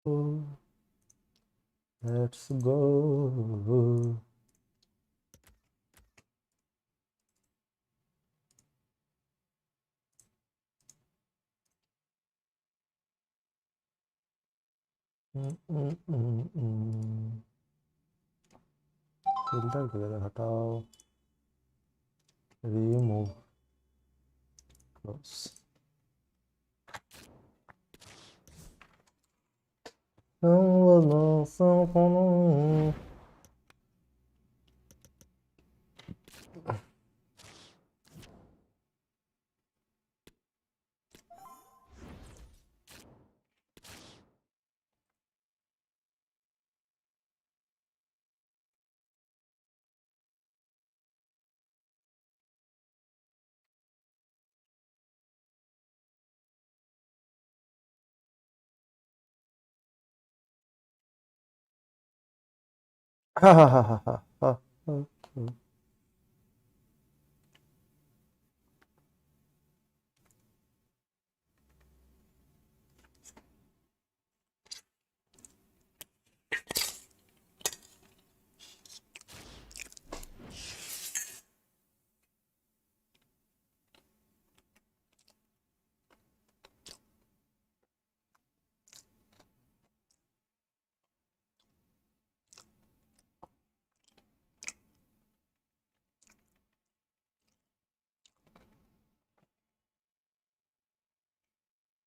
Let's go. Filter वगैरह हटाओ, remove, close. Ha ha ha ha ha ha.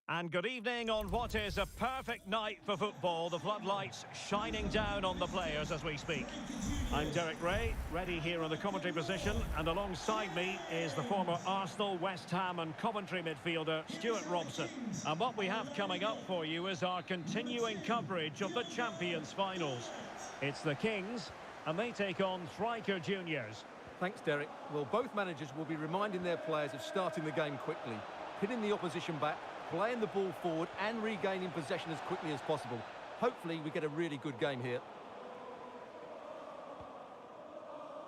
And good evening on what is a perfect night for football. The floodlights shining down on the players as we speak. I'm Derek Ray, ready here in the commentary position, and alongside me is the former Arsenal, West Ham and Coventry midfielder Stuart Robson. And what we have coming up for you is our continuing coverage of the Champions Finals. It's the Kings, and they take on Striker Juniors. Thanks, Derek. Well, both managers will be reminding their players of starting the game quickly, pinning the opposition back, playing the ball forward and regaining possession as quickly as possible. Hopefully we get a really good game here.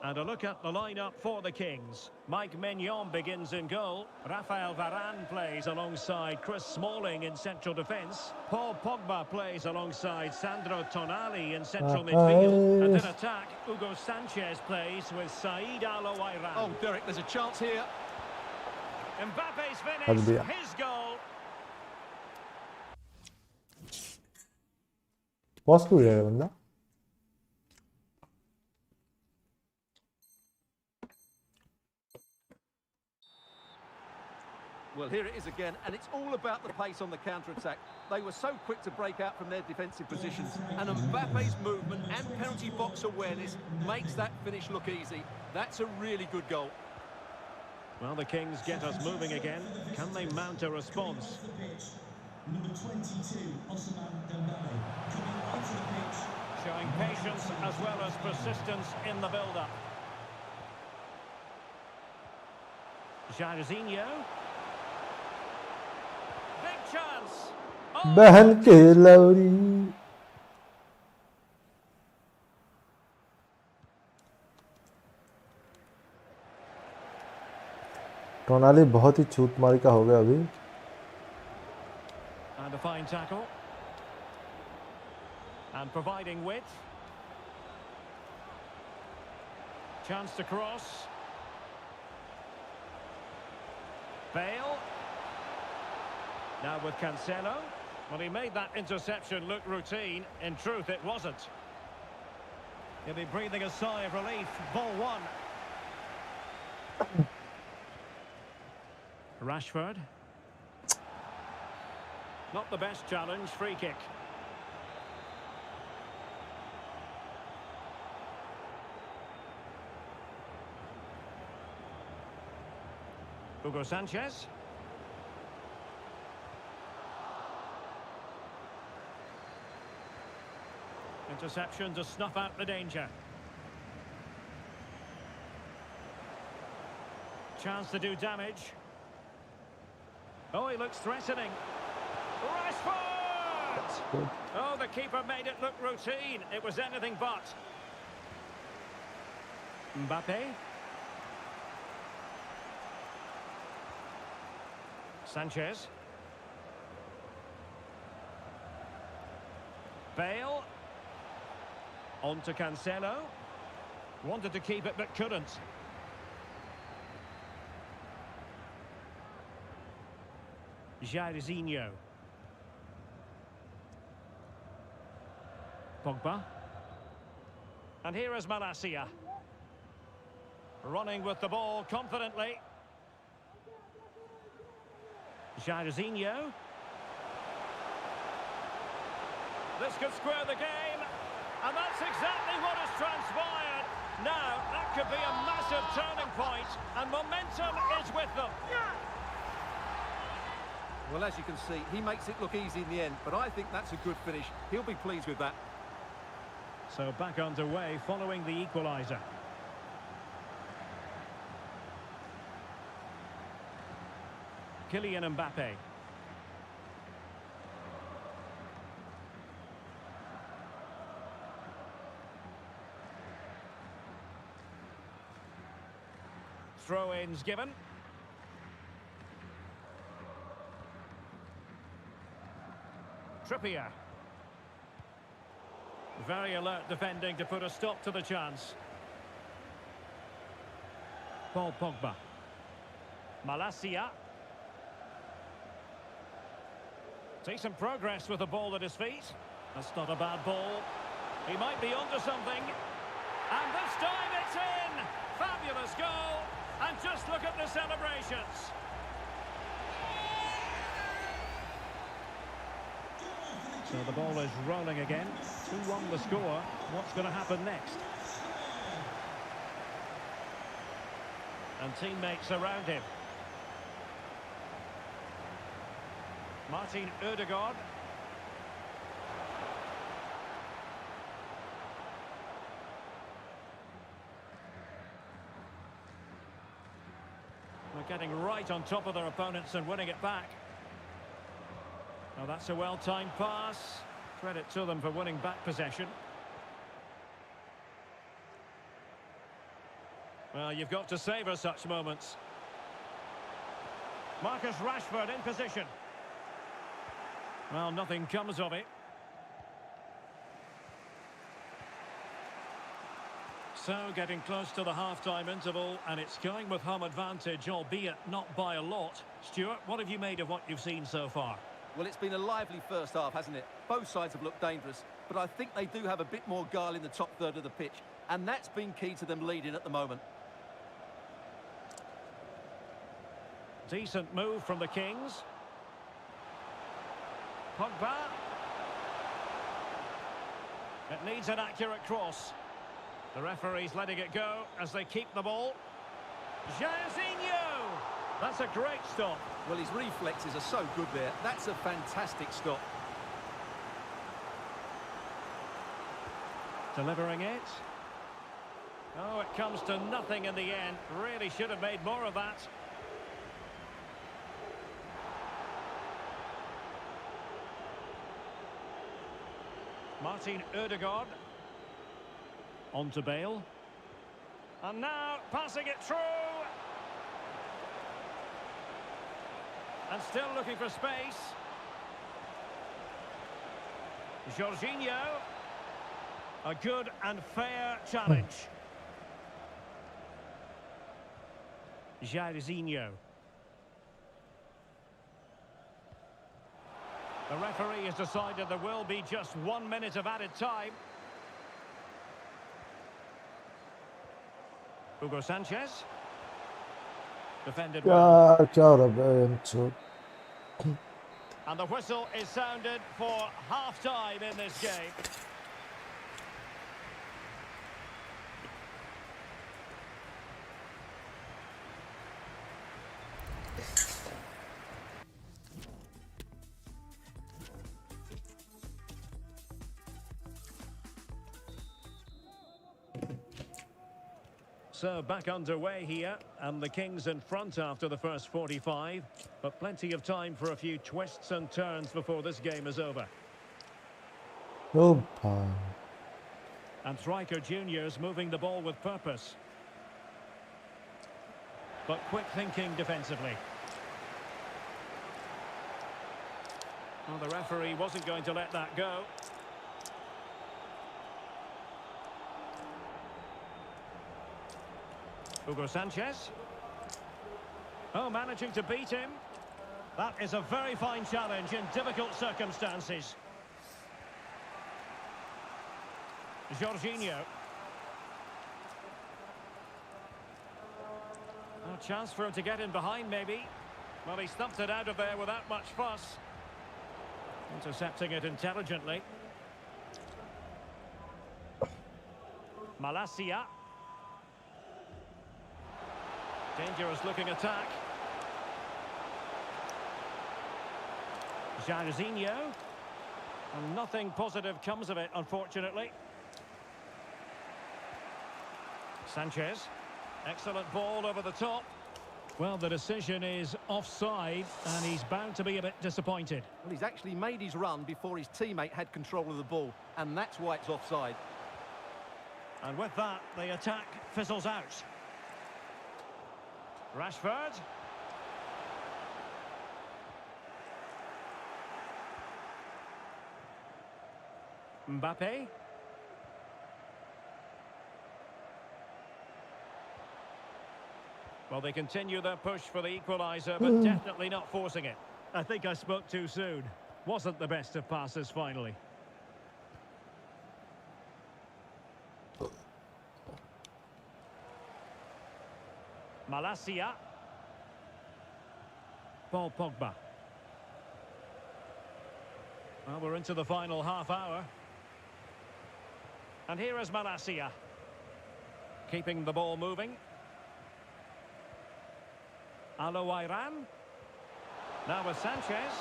And a look at the lineup for the Kings. Mike Maignan begins in goal. Raphael Varane plays alongside Chris Smalling in central defence. Paul Pogba plays alongside Sandro Tonali in central midfield. And in attack, Hugo Sanchez plays with Saïd Al-Owairan. Oh, Derek, there's a chance here. Mbappe's finish, his goal. Pause क्यों रहा है बंदा? Well, here it is again, and it's all about the pace on the counter-attack. They were so quick to break out from their defensive positions, and Mbappe's movement and penalty box awareness makes that finish look easy. That's a really good goal. Well, the Kings get us moving again. Can they mount a response? Number 22, Ousmane Dembele, coming onto the pitch. Showing patience as well as persistence in the build-up. Jairzinho. Big chance. Oh. बहन के लौरी. टोनाली बहुत ही छूत मारी का हो गया अभी. And a fine tackle. And providing width. Chance to cross. Bale. Now with Cancelo. Well, he made that interception look routine. In truth, it wasn't. He'll be breathing a sigh of relief. Ball one. Rashford. Not the best challenge, free kick. Hugo Sanchez. Interception to snuff out the danger. Chance to do damage. Oh, he looks threatening. Rashford! Oh, the keeper made it look routine. It was anything but. Mbappe. Sanchez. Bale. On to Cancelo. Wanted to keep it but couldn't. Jairzinho. Pogba. And here is Malacia. Running with the ball confidently. Jairzinho. This could square the game. And that's exactly what has transpired. Now, that could be a massive turning point, and momentum is with them. Well, as you can see, he makes it look easy in the end, but I think that's a good finish. He'll be pleased with that. So back underway following the equaliser. Kylian Mbappe. Throw-ins given. Trippier. Very alert defending to put a stop to the chance. Paul Pogba. Malacia. Decent progress with the ball at his feet. That's not a bad ball. He might be onto something. And this time it's in! Fabulous goal! And just look at the celebrations. So the ball is rolling again. 2-1 the score. What's going to happen next? And teammates around him. Martin Odegaard. They're getting right on top of their opponents and winning it back. Now that's a well-timed pass. Credit to them for winning back possession. Well, you've got to savour such moments. Marcus Rashford in position. Well, nothing comes of it. So, getting close to the half-time interval, and it's going with home advantage, albeit not by a lot. Stuart, what have you made of what you've seen so far? Well, it's been a lively first half, hasn't it? Both sides have looked dangerous, but I think they do have a bit more guile in the top third of the pitch, and that's been key to them leading at the moment. Decent move from the Kings. Pogba. It needs an accurate cross. The referee's letting it go as they keep the ball. Jairzinho! That's a great stop. Well, his reflexes are so good there. That's a fantastic stop. Delivering it. Oh, it comes to nothing in the end. Really should have made more of that. Martin Odegaard. On to Bale. And now passing it through. And still looking for space. Jorginho. A good and fair challenge. Jairzinho. The referee has decided there will be just 1 minute of added time. Hugo Sanchez. Defended well. And the whistle is sounded for half-time in this game. So back underway here, and the Kings in front after the first 45, but plenty of time for a few twists and turns before this game is over. And striker juniors moving the ball with purpose, but quick thinking defensively. Well, the referee wasn't going to let that go. Hugo Sanchez. Oh, managing to beat him. That is a very fine challenge in difficult circumstances. Jorginho. A chance for him to get in behind, maybe. Well, he stumped it out of there without much fuss. Intercepting it intelligently. Malacia. Dangerous looking attack. Jorginho. And nothing positive comes of it, unfortunately. Sanchez. Excellent ball over the top. Well, the decision is offside, and he's bound to be a bit disappointed. Well, he's actually made his run before his teammate had control of the ball, and that's why it's offside. And with that, the attack fizzles out. Rashford. Mbappe. Well, they continue their push for the equaliser, but definitely not forcing it. I think I spoke too soon. Wasn't the best of passes, finally. Malacia. Paul Pogba. Well, we're into the final half hour. And here is Malacia. Keeping the ball moving. Aouiran. Now with Sanchez.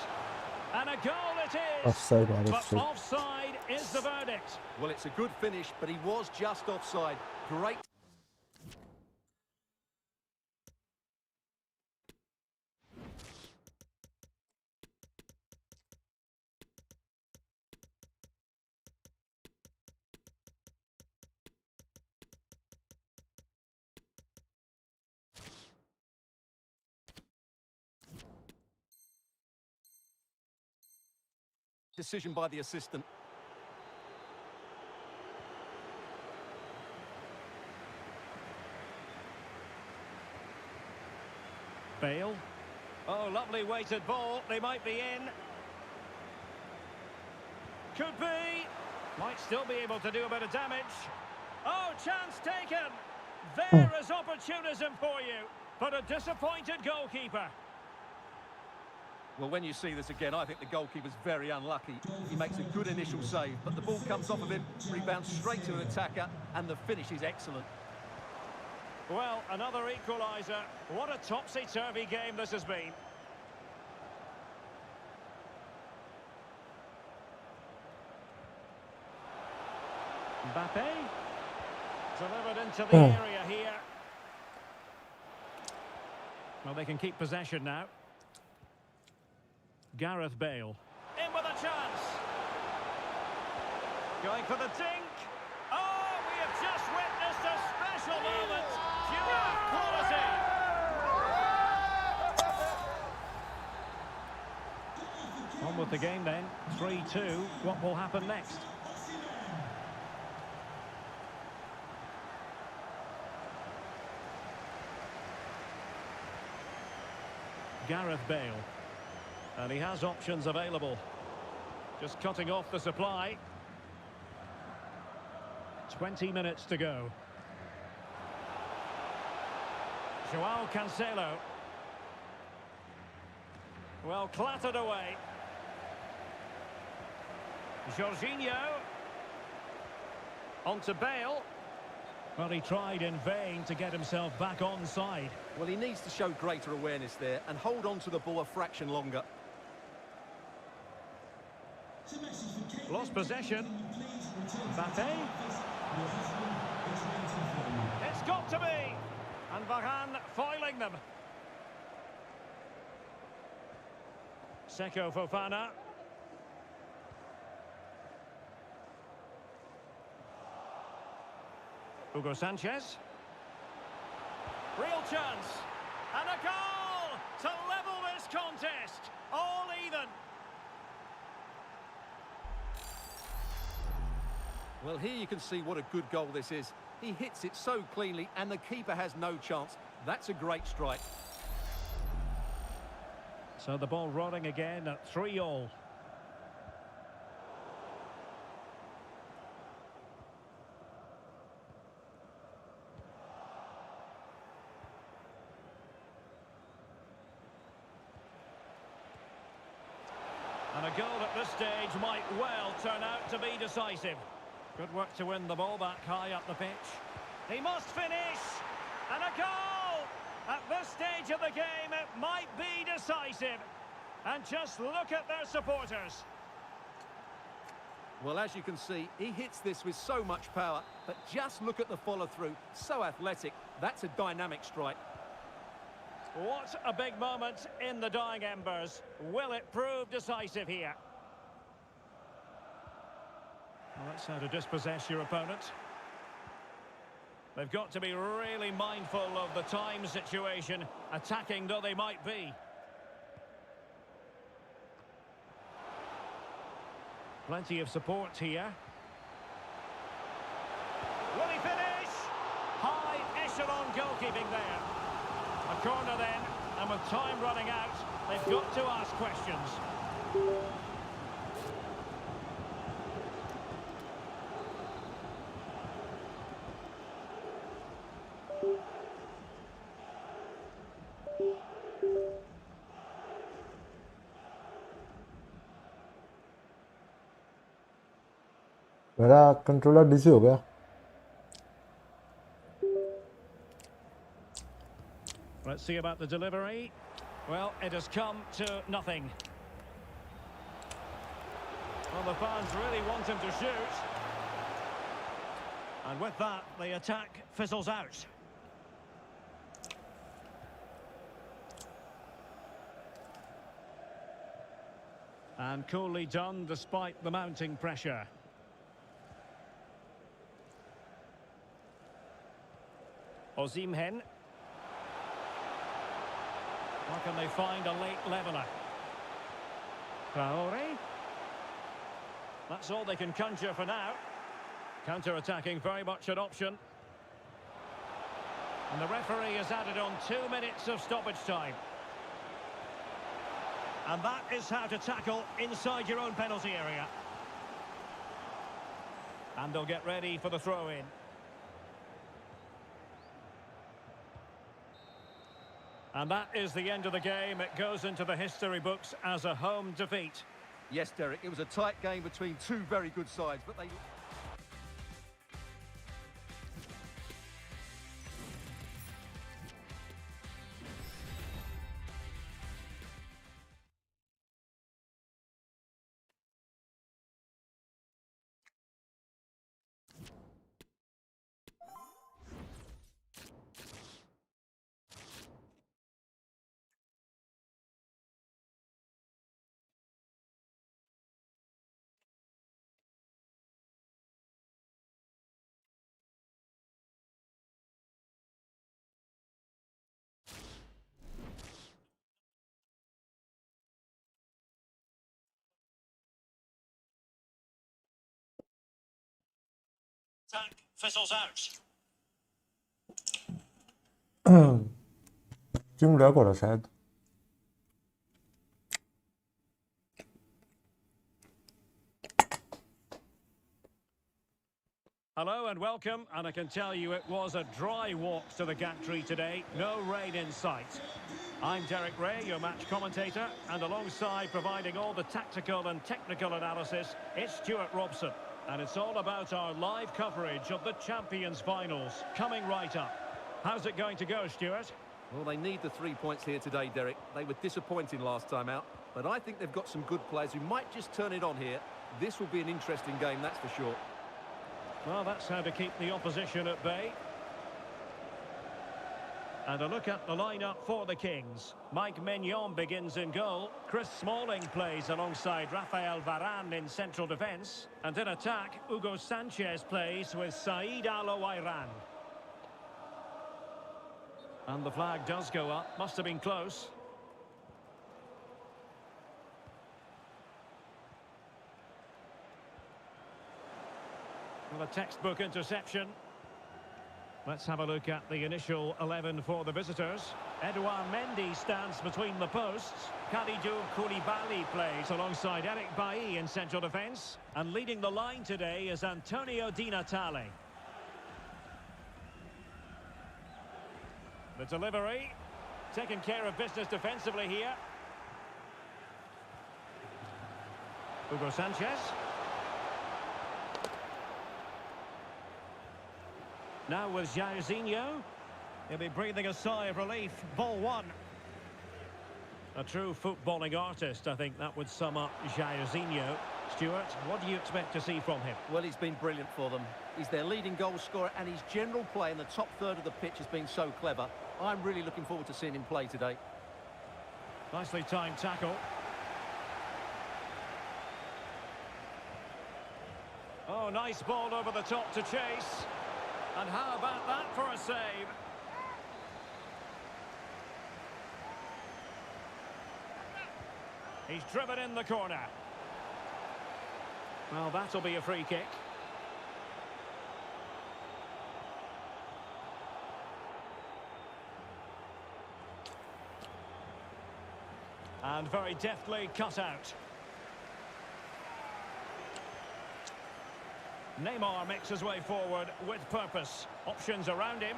And a goal it is! Offside, But offside is the verdict. Well, it's a good finish, but he was just offside. Great. Decision by the assistant. Bale. Oh, lovely weighted ball. They might be in. Could be. Might still be able to do a bit of damage. Oh, chance taken. There is opportunism for you. But a disappointed goalkeeper. Well, when you see this again, I think the goalkeeper's very unlucky. He makes a good initial save, but the ball comes off of him, rebounds straight to an attacker, and the finish is excellent. Well, another equaliser. What a topsy-turvy game this has been. Mbappe. Delivered into the area here. Well, they can keep possession now. Gareth Bale. In with a chance. Going for the dink. Oh, we have just witnessed a special moment. Pure quality. On with the game then. 3-2. What will happen next? Gareth Bale. And he has options available. Just cutting off the supply. 20 minutes to go. Joao Cancelo. Well, clattered away. Jorginho. On to Bale. Well, he tried in vain to get himself back on side. Well, he needs to show greater awareness there and hold on to the ball a fraction longer. Lost possession. Mbappe. It's got to be. And Varane foiling them. Seko Fofana. Hugo Sanchez. Real chance. And a goal to level this contest. All even. Well, here you can see what a good goal this is. He hits it so cleanly and the keeper has no chance. That's a great strike. So the ball rolling again at 3-all. And a goal at this stage might well turn out to be decisive. Good work to win the ball back high up the pitch. He must finish! And a goal! At this stage of the game, it might be decisive. And just look at their supporters. Well, as you can see, he hits this with so much power, but just look at the follow-through. So athletic. That's a dynamic strike. What a big moment in the dying embers. Will it prove decisive here? Well, that's how to dispossess your opponent. They've got to be really mindful of the time situation, attacking though they might be. Plenty of support here. Will he finish? High echelon goalkeeping there. A corner then, and with time running out, they've got to ask questions. मेरा controller DC हो गया. Let's see about the delivery. Well, it has come to nothing. Well, the fans really want him to shoot. And with that, the attack fizzles out. And coolly done despite the mounting pressure. Ozimhen. How can they find a late leveller? Traore. That's all they can conjure for now. Counter-attacking very much an option. And the referee has added on 2 minutes of stoppage time. And that is how to tackle inside your own penalty area. And they'll get ready for the throw-in. And that is the end of the game. It goes into the history books as a home defeat. Yes, Derek, it was a tight game between two very good sides, but they... Attack fizzles out. 지금 내가 걸어 शायद. Hello and welcome, and I can tell you it was a dry walk to the gantry today. No rain in sight. I'm Derek Ray, your match commentator, and alongside providing all the tactical and technical analysis, it's Stuart Robson. And it's all about our live coverage of the Champions Finals, coming right up. How's it going to go, Stuart? Well, they need the 3 points here today, Derek. They were disappointing last time out, but I think they've got some good players who might just turn it on here. This will be an interesting game, that's for sure. Well, that's how to keep the opposition at bay. And a look at the lineup for the Kings. Mike Maignan begins in goal. Chris Smalling plays alongside Rafael Varane in central defence. And in attack, Hugo Sanchez plays with Saïd Al-Owairan. And the flag does go up. Must have been close. Well, a textbook interception. Let's have a look at the initial 11 for the visitors. Edouard Mendy stands between the posts. Kalidou Koulibaly plays alongside Eric Bailly in central defence. And leading the line today is Antonio Di Natale. The delivery, taking care of business defensively here. Hugo Sanchez. Now with Jairzinho. He'll be breathing a sigh of relief. Ball one. A true footballing artist, I think that would sum up Jairzinho. Stuart, what do you expect to see from him? Well, he's been brilliant for them. He's their leading goal scorer, and his general play in the top third of the pitch has been so clever. I'm really looking forward to seeing him play today. Nicely timed tackle. Oh, nice ball over the top to chase. And how about that for a save? He's driven in the corner. Well, that'll be a free kick. And very deftly cut out. Neymar makes his way forward with purpose. Options around him,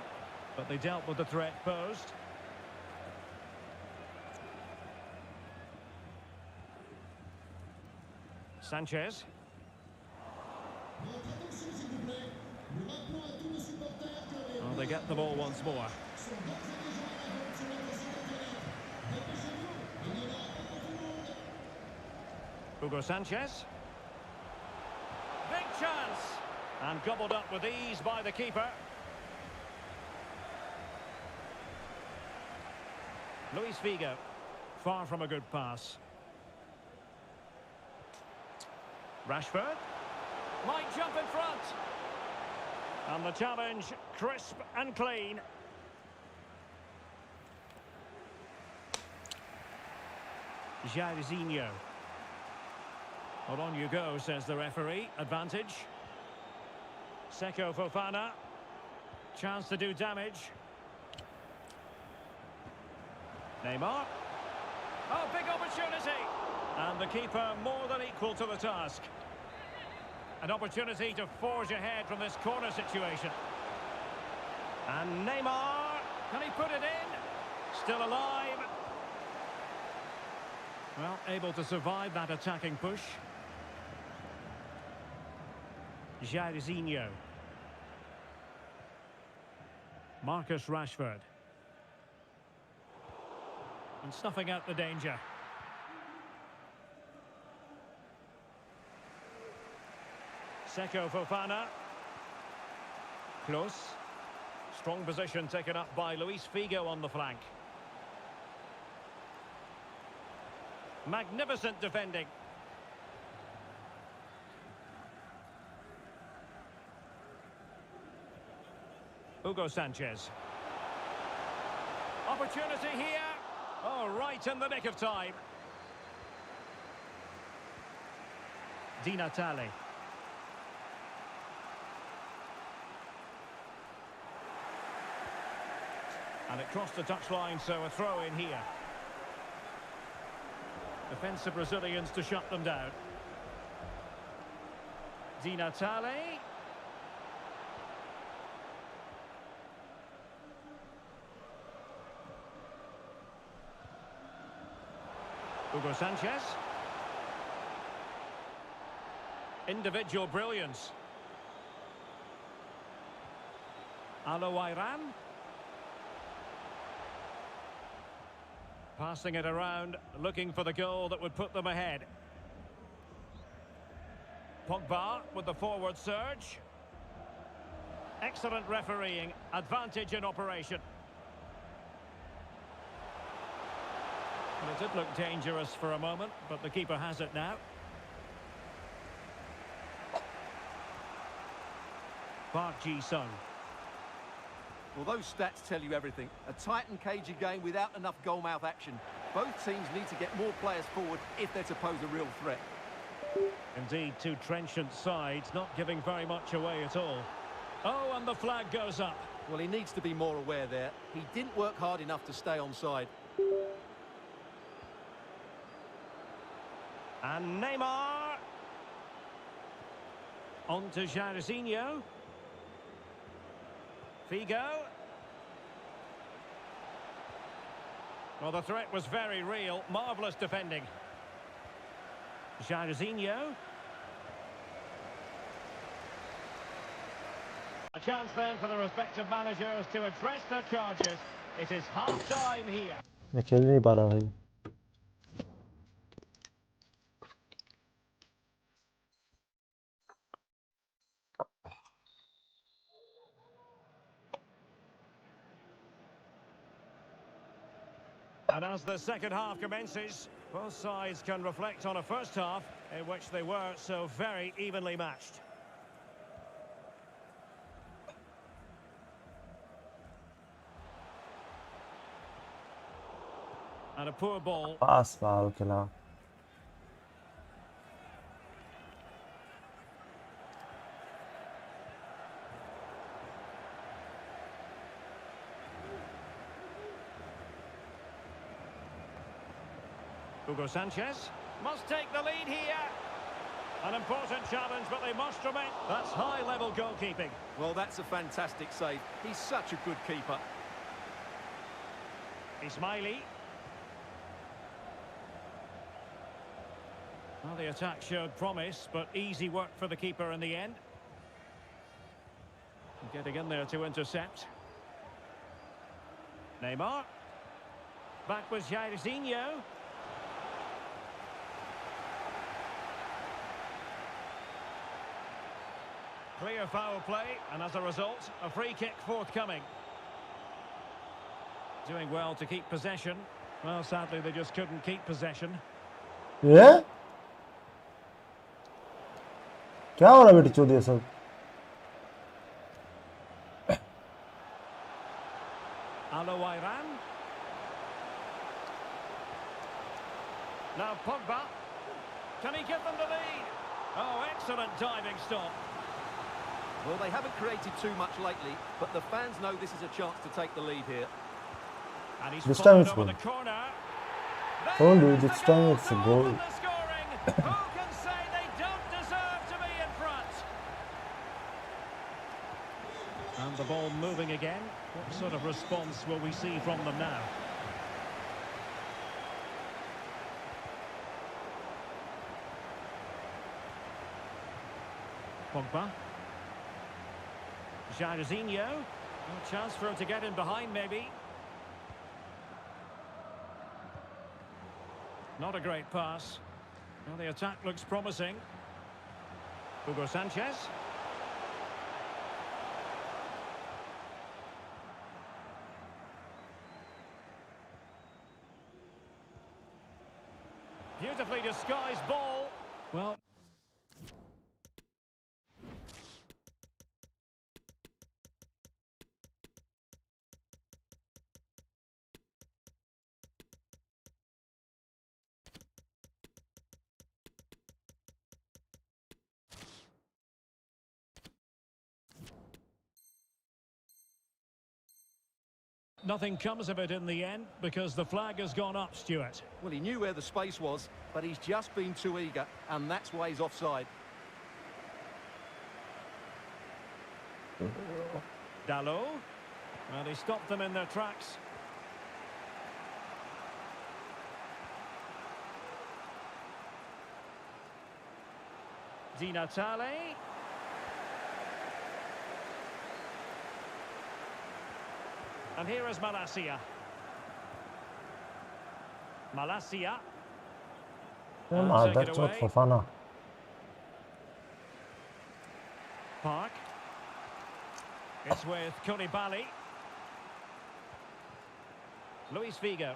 but they dealt with the threat posed. Sanchez. Oh, they get the ball once more. Hugo Sanchez. Big chance! And gobbled up with ease by the keeper. Luis Figo. Far from a good pass. Rashford. Might jump in front. And the challenge, crisp and clean. Jairzinho. Well, on you go, says the referee. Advantage. Seko Fofana. Chance to do damage. Neymar. Oh, big opportunity. And the keeper more than equal to the task. An opportunity to forge ahead from this corner situation. And Neymar. Can he put it in? Still alive. Well, able to survive that attacking push. Jairzinho. Marcus Rashford. And snuffing out the danger. Seko Fofana. Close. Strong position taken up by Luis Figo on the flank. Magnificent defending. Hugo Sanchez. Opportunity here. Oh, right in the nick of time. Di Natale. And it crossed the touchline, so a throw in here. Defensive Brazilians to shut them down. Di Natale. Hugo Sanchez. Individual brilliance. Aouiran. Passing it around, looking for the goal that would put them ahead. Pogba with the forward surge. Excellent refereeing, advantage in operation. Well, it did look dangerous for a moment, but the keeper has it now. Park Ji-sung. Well, those stats tell you everything. A tight and cagey game without enough goal-mouth action. Both teams need to get more players forward if they're to pose a real threat. Indeed, two trenchant sides, not giving very much away at all. Oh, and the flag goes up. Well, he needs to be more aware there. He didn't work hard enough to stay onside. And Neymar. On to Jairzinho. Figo. Well, the threat was very real. Marvellous defending. Jairzinho. A chance then for the respective managers to address their charges. It is half-time here. मैं खेल नहीं पा रहा भाई. And as the second half commences, both sides can reflect on a first half in which they were so very evenly matched. And a poor ball. पास बाल खेला. Hugo Sanchez must take the lead here. An important challenge, but they must remit. That's high-level goalkeeping. Well, that's a fantastic save. He's such a good keeper. Ismaili. Well, the attack showed promise, but easy work for the keeper in the end. Getting in there to intercept. Neymar. Back was Jairzinho. Clear foul play, and as a result, a free kick forthcoming. Doing well to keep possession. Well, sadly, they just couldn't keep possession. ये? क्या हो रहा है बेटी चोद ये सब? Aouiran. Now Pogba. Can he give them the lead? Oh, excellent diving stop. Well, they haven't created too much lately, but the fans know this is a chance to take the lead here. And he's This time it's over good. the corner. Told you, There's this the time goal it's a to goal. open the scoring. Who can say they don't deserve to be in front? And the ball moving again. What sort of response will we see from them now? Pogba. Jairzinho. A chance for him to get in behind, maybe. Not a great pass. Well, the attack looks promising. Hugo Sanchez. Beautifully disguised ball. Well... Nothing comes of it in the end because the flag has gone up, Stuart. Well, he knew where the space was, but he's just been too eager, and that's why he's offside. Dalot. Well, he stopped them in their tracks. Di Natale. And here is Malacia. Malacia. यार Take आधा it Chauth away. फफाना. Park. It's with Koulibaly. Luis Figo.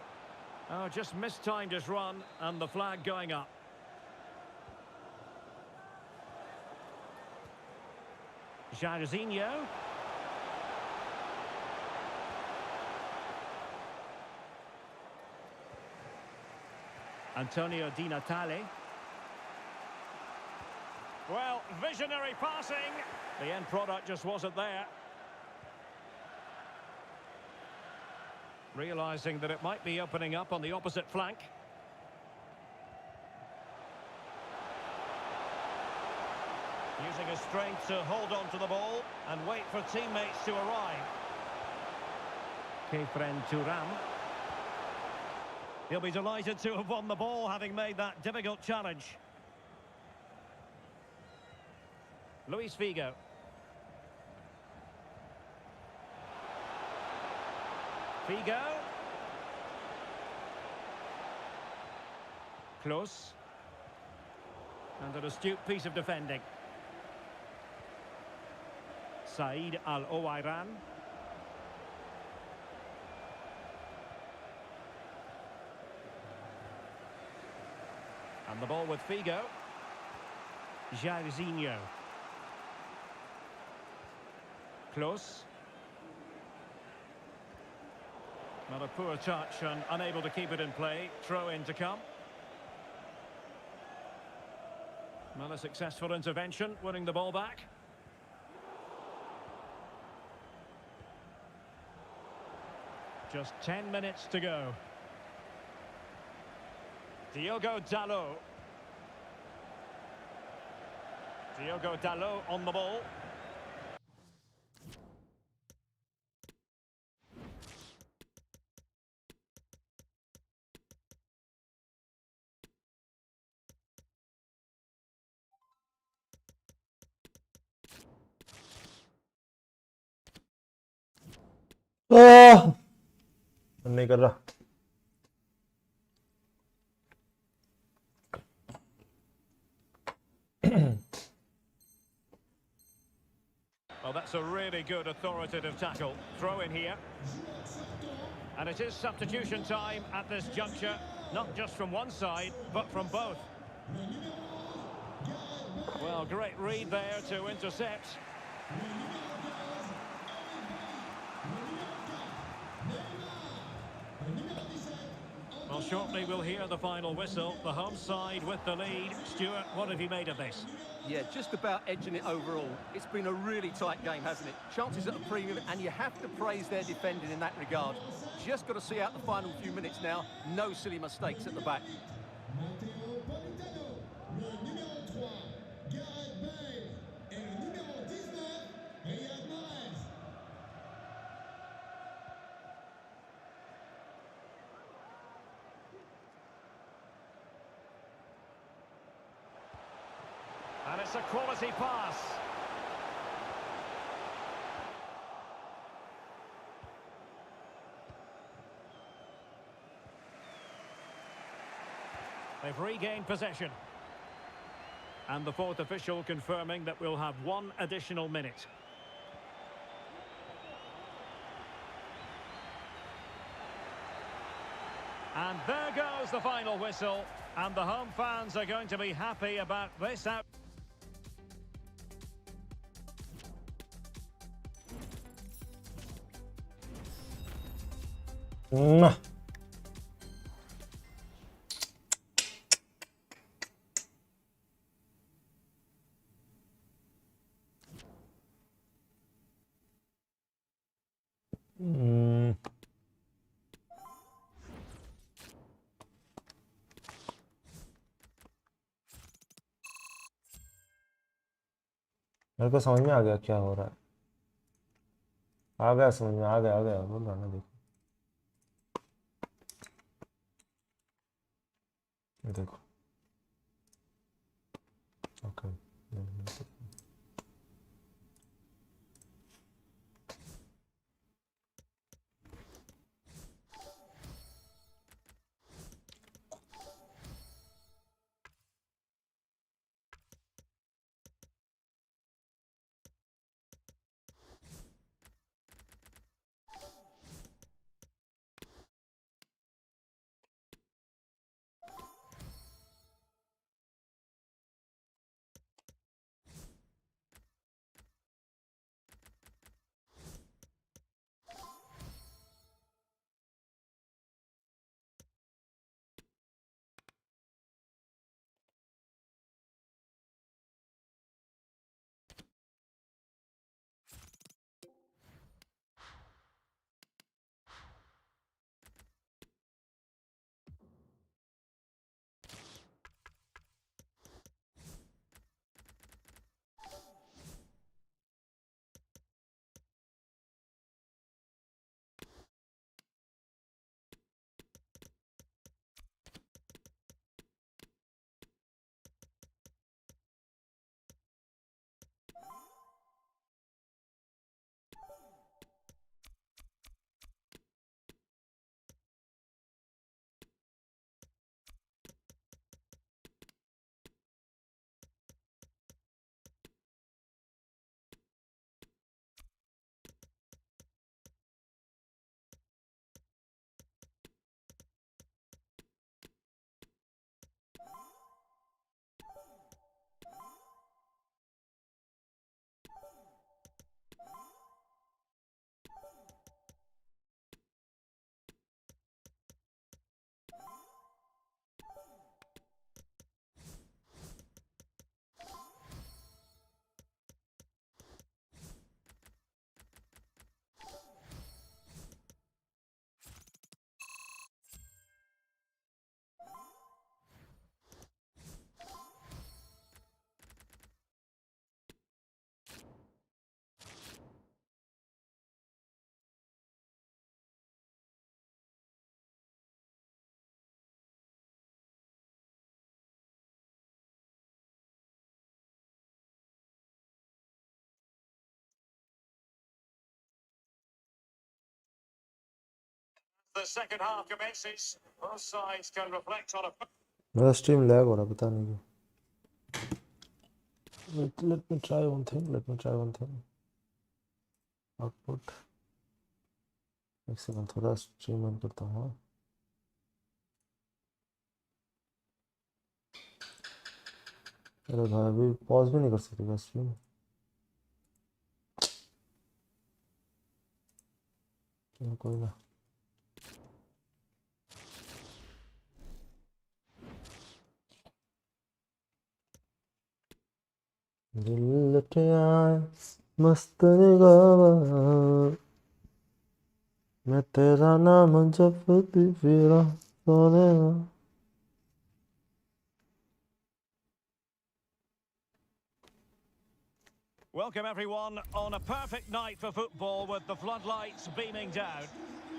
Oh, just mistimed his run and the flag going up. Jairzinho. Antonio Di Natale. Well, visionary passing. The end product just wasn't there. Realising that it might be opening up on the opposite flank. Using his strength to hold on to the ball and wait for teammates to arrive. Kefren Turam. He'll be delighted to have won the ball, having made that difficult challenge. Luis Figo. Figo. Close. And an astute piece of defending. Said Al-Owairan. And the ball with Figo. Jairzinho. Close. Not a poor touch and unable to keep it in play. Throw in to come. Not a successful intervention, winning the ball back. Just 10 minutes to go. Diogo Dalot. Diogo Dalot on the ball. नहीं कर रहा. Well, that's a really good authoritative tackle. Throw in here. And it is substitution time at this juncture, not just from one side, but from both. Well, great read there to intercept. Well, shortly we'll hear the final whistle. The home side with the lead. Stuart, what have you made of this? Yeah, just about edging it overall. It's been a really tight game, hasn't it? Chances at a premium, and you have to praise their defending in that regard. Just got to see out the final few minutes now. No silly mistakes at the back. And it's a quality pass. They've regained possession. And the fourth official confirming that we'll have one additional minute. And there goes the final whistle. And the home fans are going to be happy about this out. मेरे को समझ में आ गया क्या हो रहा है. आ गया समझ में, आ गया बोल रहा ना. देखो okay. The second half commences. Both sides can reflect on a... मेरा stream lag हो रहा पता नहीं क्यों. Let me try one thing. Output. एक सेकंड थोड़ा stream on करता हूँ. अरे भाई अभी pause भी नहीं कर सकते क्या stream? कोई ना. दिल लटे आए मस्त निगाह मैं तेरा नाम जपती फिरा सोनेगा. Welcome everyone on a perfect night for football with the floodlights beaming down.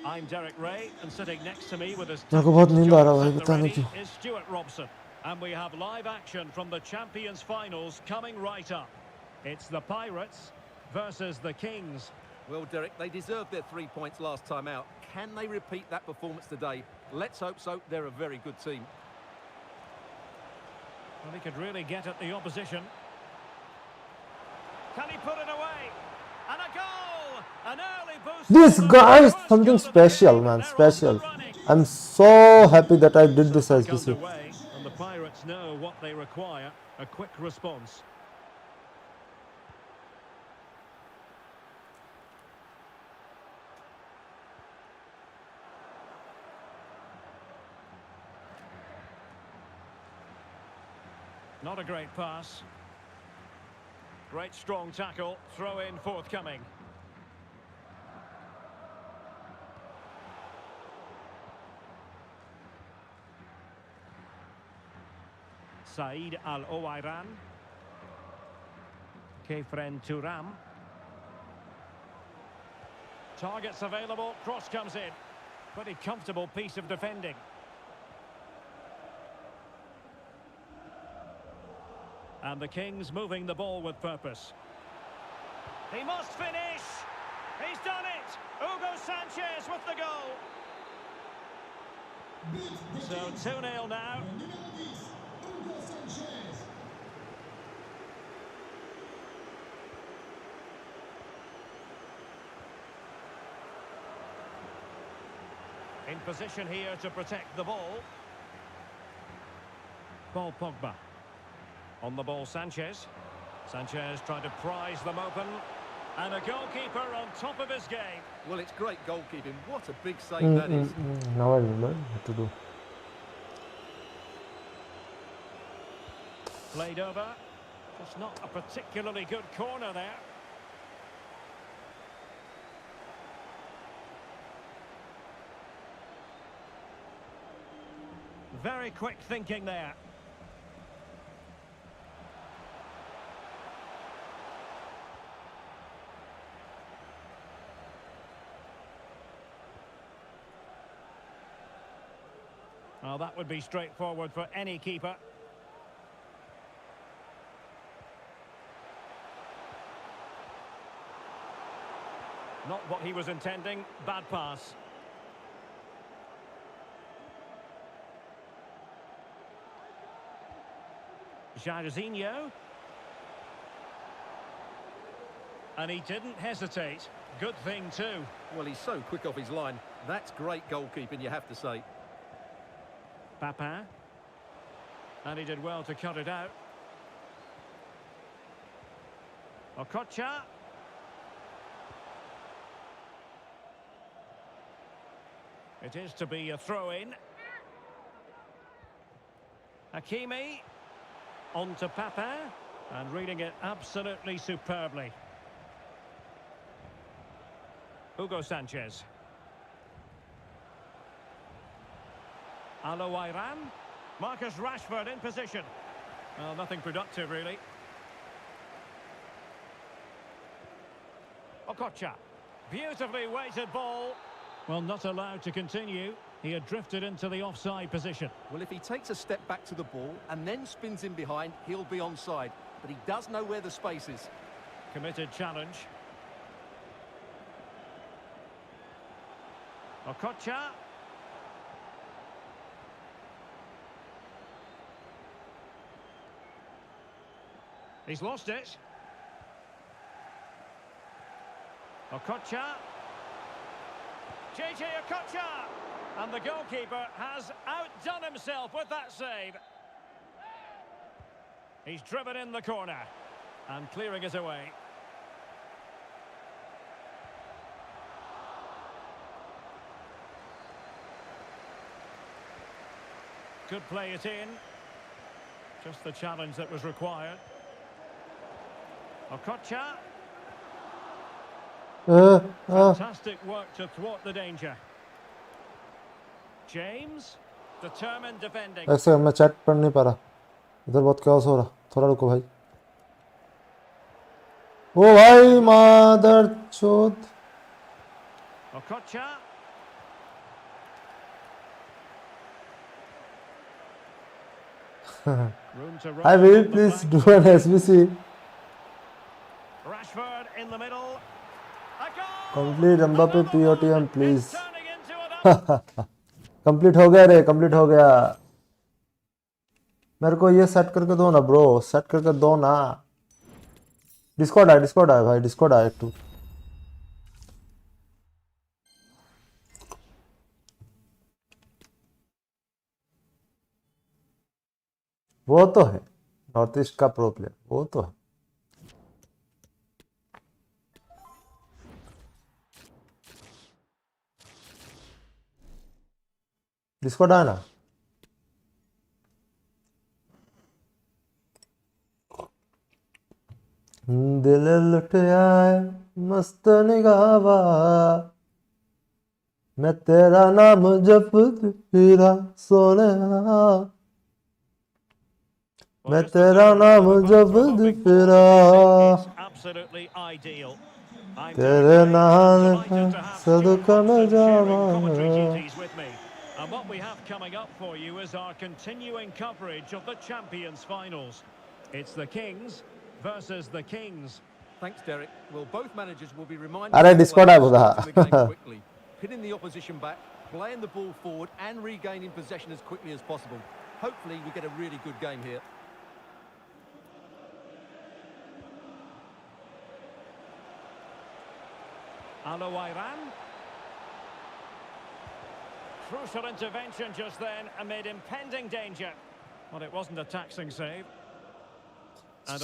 I'm Derek Ray and sitting next to me with his मेरे को बहुत नींद आ रहा है भाई पता नहीं क्यों. is Stuart Robson. And we have live action from the Champions Finals coming right up. It's the Pirates versus the Kings. Well, Derek, they deserved their 3 points last time out. Can they repeat that performance today? Let's hope so. They're a very good team. Well, he could really get at the opposition. Can he put it away? And a goal! An early boost. This guy is something special, man. Special. I'm so happy that I did this as this. And the Pirates know what they require. A quick response. Not a great pass. Great strong tackle. Throw in forthcoming. Said Al-Owairan. Kefren Turam. Targets available. Cross comes in. Pretty comfortable piece of defending. And the Kings moving the ball with purpose. He must finish. He's done it. Hugo Sanchez with the goal. So 2-0 now. In position here to protect the ball. Paul Pogba. On the ball, Sanchez. Sanchez trying to prise them open. And a goalkeeper on top of his game. Well, it's great goalkeeping. What a big save that is. Now I remember what to do. Played over. Just not a particularly good corner there. Very quick thinking there. Well, that would be straightforward for any keeper. Not what he was intending. Bad pass. Jairzinho. And he didn't hesitate. Good thing too. Well, he's so quick off his line. That's great goalkeeping, you have to say. Papin. And he did well to cut it out. Okocha. It is to be a throw-in. Hakimi. On to Papin. And reading it absolutely superbly. Hugo Sanchez. Al-Owairan. Marcus Rashford in position. Well, nothing productive, really. Okocha. Beautifully weighted ball. Well, not allowed to continue. He had drifted into the offside position. Well, if he takes a step back to the ball and then spins in behind, he'll be onside. But he does know where the space is. Committed challenge. Okocha. He's lost it. Okocha. JJ Okocha. And the goalkeeper has outdone himself with that save. He's driven in the corner and clearing it away. Could play it in. Just the challenge that was required. Okocha. Fantastic work to thwart the danger. James, determined defending. ऐसे मैं chat पढ़ नहीं पा रहा, इधर बहुत chaos हो रहा, थोड़ा रुको भाई। ओ भाई मादर चोद। Okocha. I will please do an SBC. Rashford in the middle. A goal! Complete Mbappe POTM please. It's turning into an complete हो गया रे, कंप्लीट हो गया। मेरे को ये सेट करके दो ना ब्रो, सेट करके दो ना। डिस्कॉर्ड है भाई, डिस्कॉर्ड है एक तो। वो तो है नॉर्थ ईस्ट का प्रो प्लेयर, वो तो है। डिस्कॉर्ड है ना? दिल लुट आए मस्त निगावा, मैं तेरा नाम जपत फिरा सोनिया, मैं तेरा नाम जपत फिरा, तेरे नाम सदका में जावा। And what we have coming up for you is our continuing coverage of the Champions Finals. It's the Kings versus the Kings. Thanks, Derek. Well, both managers will be reminded अरे Discord है बुधा। quickly, pitting the opposition back, playing the ball forward, and regaining possession as quickly as possible. Hopefully, we get a really good game here. Alawairan. Crucial intervention just then amid impending danger. Well, it wasn't a taxing save.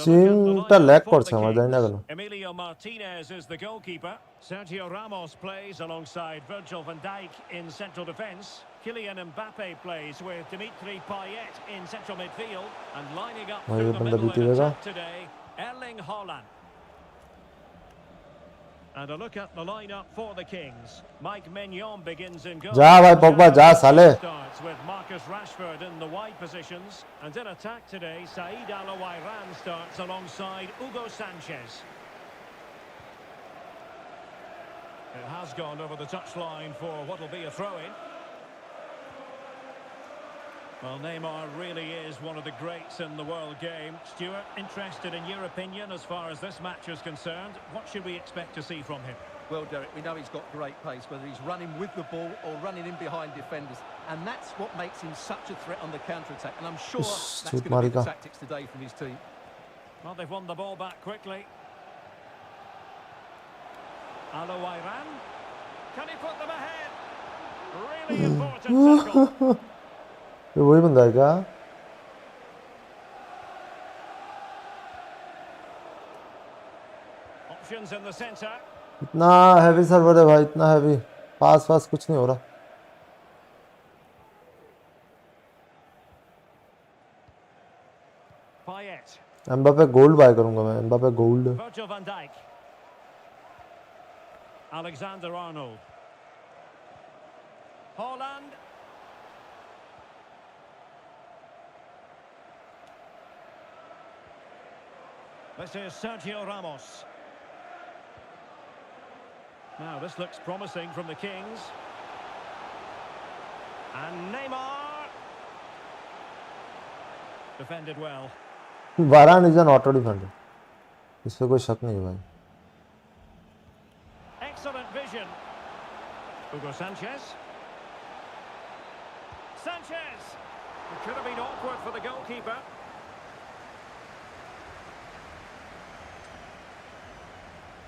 Teamটা lag করছে আমার, জানি না কেন। Emilio Martinez is the goalkeeper. Sergio Ramos plays alongside Virgil van Dijk in central defence. Kylian Mbappe plays with Dimitri Payet in central midfield. And lining up through the middle in attack today, Erling Haaland. And a look at the lineup for the Kings. Mike Maignan begins in goal. जा भाई Pogba जा साले। Starts with Marcus Rashford in the wide positions, and in attack today, Saïd Alawairan starts alongside Hugo Sanchez. It has gone over the touchline for what will be a throw-in. Well, Neymar really is one of the greats in the world game. Stuart, interested in your opinion as far as this match is concerned. What should we expect to see from him? Well, Derek, we know he's got great pace, whether he's running with the ball or running in behind defenders. And that's what makes him such a threat on the counter-attack. And I'm sure that's going to be the tactics today from his team. Well, they've won the ball back quickly. Alawairan. Can he put them ahead? Really important tackle. ये वही बंदा है क्या? Options in the center. इतना heavy server है भाई, इतना heavy, पास कुछ नहीं हो रहा। Payet. एम्बापे गोल्ड बाय करूंगा मैं, Mbappe gold. Virgil van Dijk. Alexander Arnold. Haaland. This is Sergio Ramos. Now this looks promising from the Kings. And Neymar. Defended well. Varane is an auto defender. इसमें कोई शक नहीं है भाई। Excellent vision. Hugo Sanchez. Sanchez. It could have been awkward for the goalkeeper.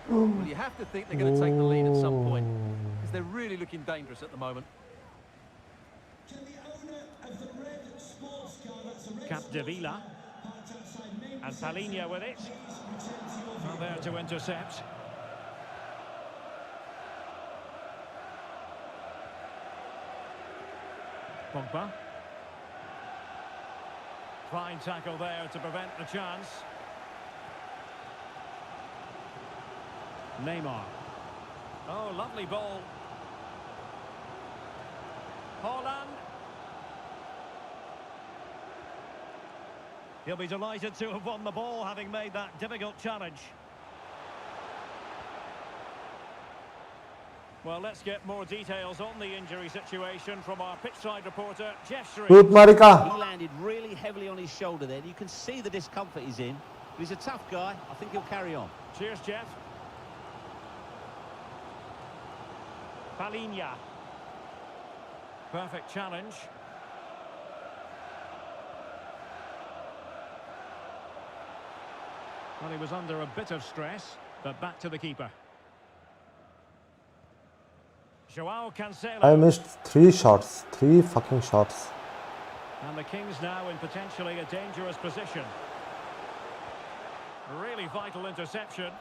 Well, you have to think they're going to take the lead at some point, because they're really looking dangerous at the moment. Can the owner of the red sports car, that's a red Capdevila. parked outside main And centre, Palinha with it. please return to your Well, there to intercept. Pogba. Fine tackle there to prevent the chance. Neymar. Oh, lovely ball. Haaland. He'll be delighted to have won the ball, having made that difficult challenge. Well, let's get more details on the injury situation from our pitchside reporter, Jeff Shrew. Root Marika. He landed really heavily on his shoulder there. You can see the discomfort he's in. But he's a tough guy. I think he'll carry on. Cheers, Jeff. Palinha. Perfect challenge. Well, he was under a bit of stress, but back to the keeper. Joao Cancelo. I missed 3 shots. 3 fucking shots. And the Kings now in potentially a dangerous position. Really vital interception.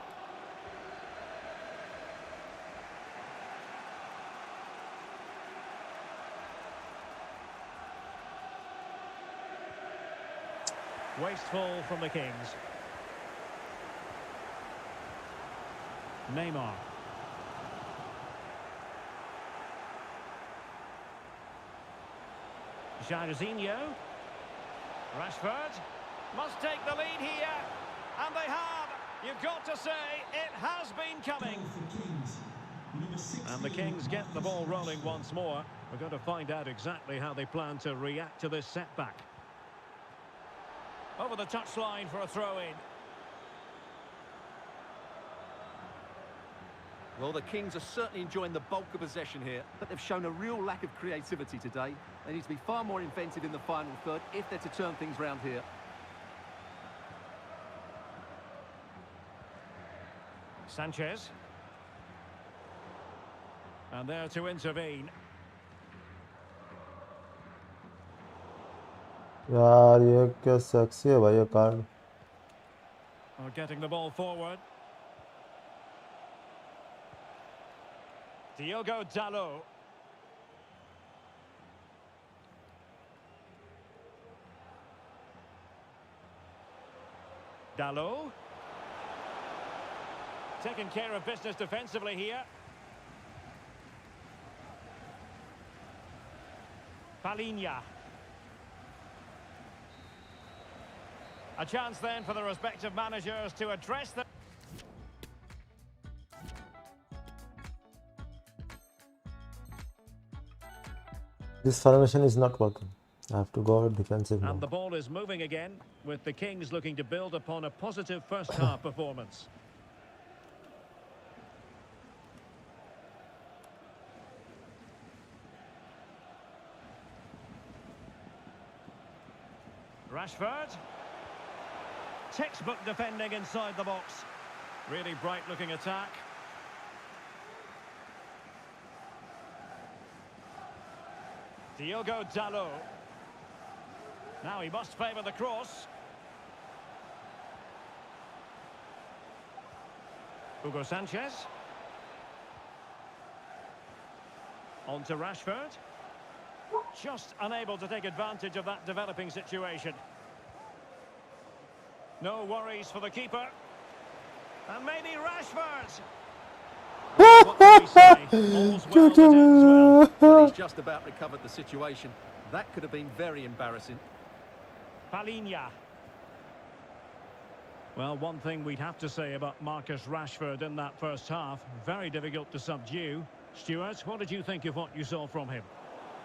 Wasteful from the Kings. Neymar. Jairzinho. Rashford must take the lead here, and they have. You've got to say, it has been coming. And the Kings get the ball rolling once more. We're going to find out exactly how they plan to react to this setback. Over the touchline for a throw-in. Well, the Kings are certainly enjoying the bulk of possession here, but they've shown a real lack of creativity today. They need to be far more inventive in the final third if they're to turn things round here. Sanchez. And there to intervene. यार ये क्या sexy है भाई ये card. Are getting the ball forward. Diogo Dalot. Dalot. Taking care of business defensively here. Palinha. A chance then for the respective managers to address the... This formation is not working. I have to go defensive now. And the ball is moving again, with the Kings looking to build upon a positive first half performance. Rashford. Textbook defending inside the box. Really bright looking attack. Diogo Dalot. Now he must favour the cross. Hugo Sanchez. On to Rashford. Just unable to take advantage of that developing situation. No worries for the keeper. And maybe Rashford. What can we say? All's well that ends well. Well, he's just about recovered the situation. That could have been very embarrassing. Palinha. Well, one thing we'd have to say about Marcus Rashford in that first half, very difficult to subdue. Stuart, what did you think of what you saw from him?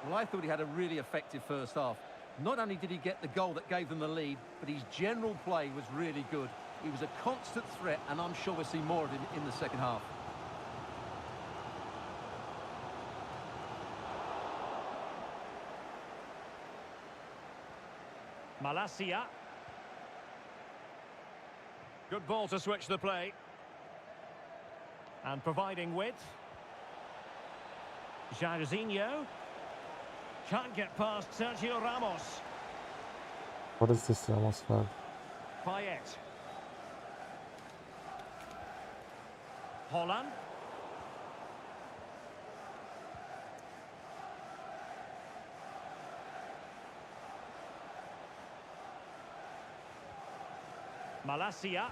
Well, I thought he had a really effective first half. Not only did he get the goal that gave them the lead, but his general play was really good. He was a constant threat, and I'm sure we'll see more of him in the second half. And providing width. Jairzinho. Can't get past Sergio Ramos. What is this Mousepad? Payet. Holland. Malacia.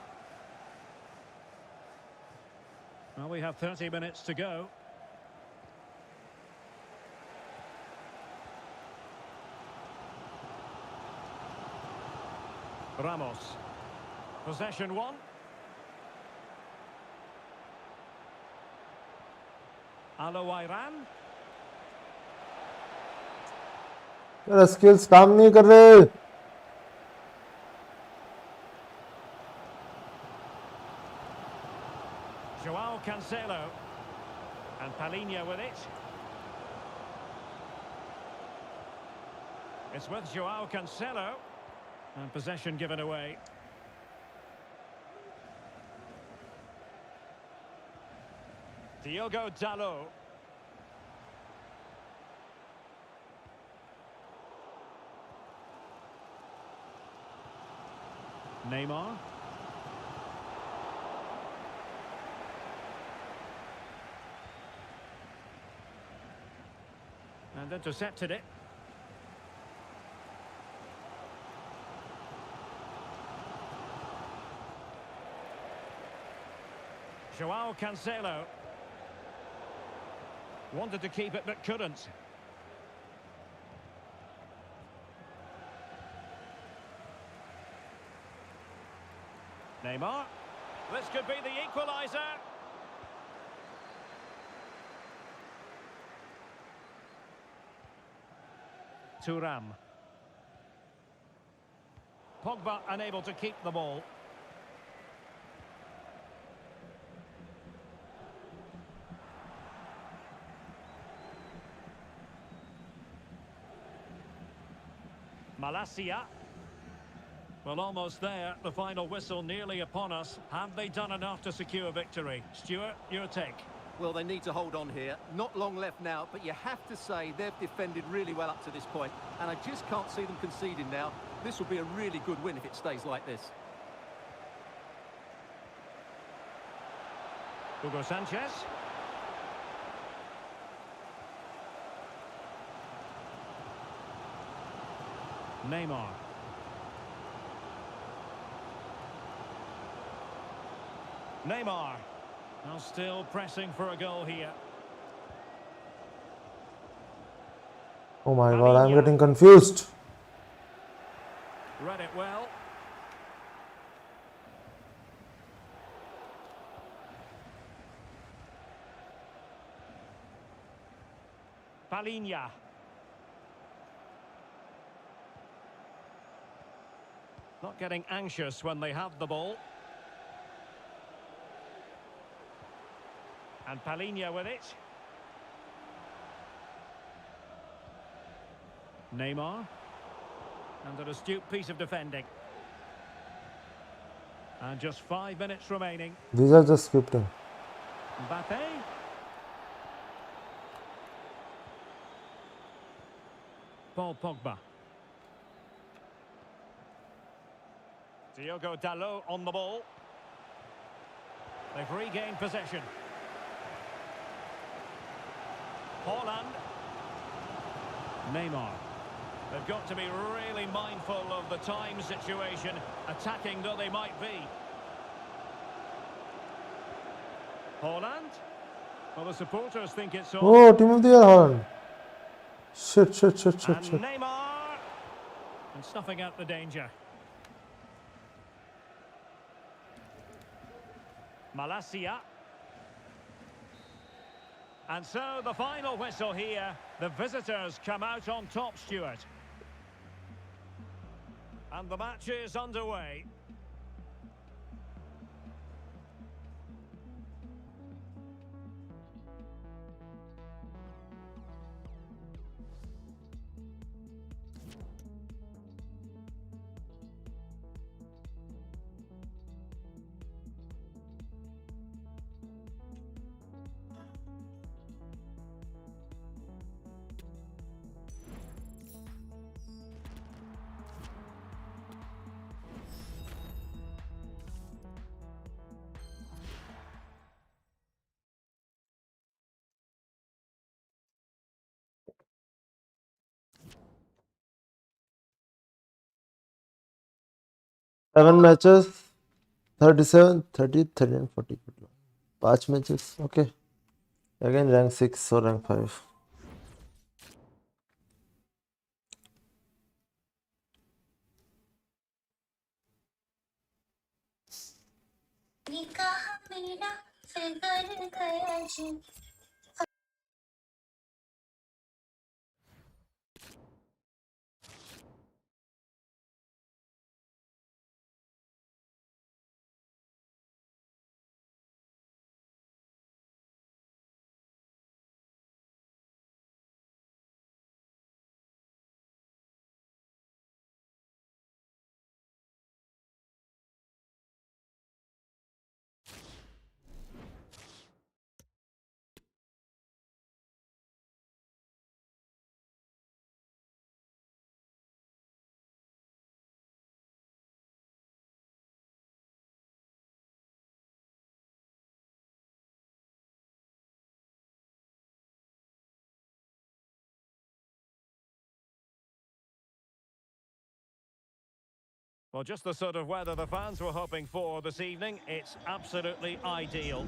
Well, we have 30 minutes to go. Ramos. Possession one. Alawairan. मेरा skills काम नहीं कर रहे. Joao Cancelo. And Palhinha with it. It's with Joao Cancelo. And possession given away. Diogo Dalot. Neymar. And intercepted it. Joao Cancelo. Wanted to keep it but couldn't. Neymar. This could be the equaliser. Thuram. Pogba unable to keep the ball. Malacia. Well, almost there. The final whistle nearly upon us. Have they done enough to secure victory? Stuart, your take. Well, they need to hold on here. Not long left now, but you have to say they've defended really well up to this point. And I just can't see them conceding now. This will be a really good win if it stays like this. Hugo Sanchez. Neymar. Neymar. Now still pressing for a goal here. Oh my god, I'm getting confused. Read it well. Palhinha. Not getting anxious when they have the ball. And Palhinha with it. Neymar. And an astute piece of defending. And just 5 minutes remaining. These are just scripting. Mbappe. Paul Pogba. Diogo Dalot on the ball. They've regained possession. Holland. Neymar. They've got to be really mindful of the time situation, attacking though they might be. Holland. Well, the supporters think it's on. Oh, Timothy Holland. Shit. And Neymar. And snuffing out the danger. Malacia. And so the final whistle here. The visitors come out on top, Stuart. And the match is underway. 7 matches, 37, 30, 30 and 40. 5 matches. Okay. Again rank 6 or rank 5. Well, just the sort of weather the fans were hoping for this evening. It's absolutely ideal.